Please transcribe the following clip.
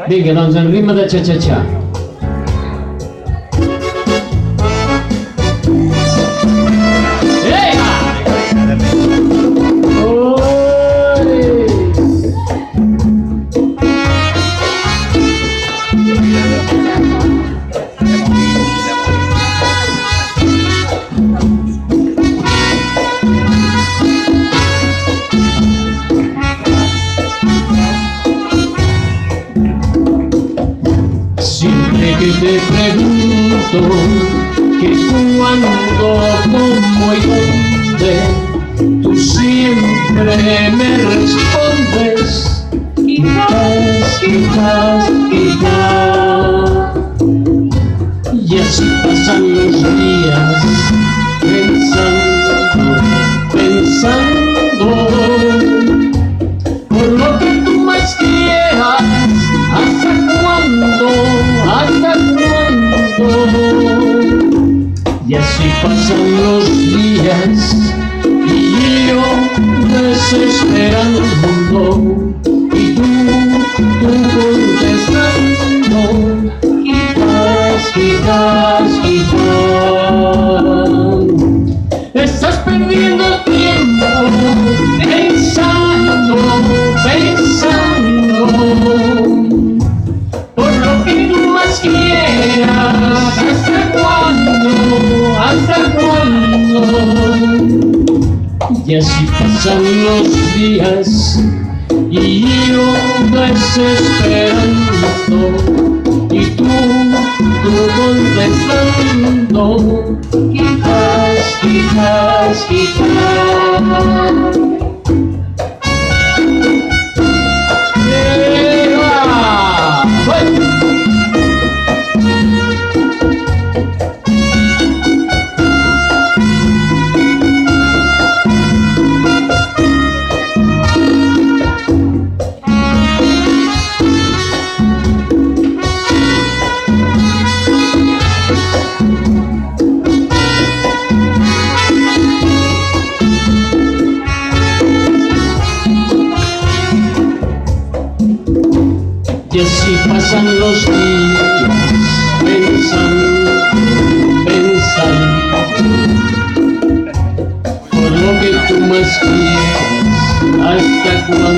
Vinga, doncs en ritme de xa-xa-xa. Siempre que te pregunto que cuándo, cómo y dónde, tú siempre me respondes quizás, quizás, quizás. Y así pasan los días pensando, pensando por lo que tú más quieras. ¿Hasta cuándo? ¿Hasta cuándo? Y así pasan los días y yo desesperando y tú contestando quizás, quizás, quizás. Estás perdiendo tiempo pensando, pensando por lo que tú más quieras. ¿Hasta cuándo? ¿Hasta cuándo? Y así pasan los días y yo desesperando y tú contestando quizás, quizás, quizás. Y así pasan los días pensando, pensando por lo que tú más quieras. ¿Hasta cuándo?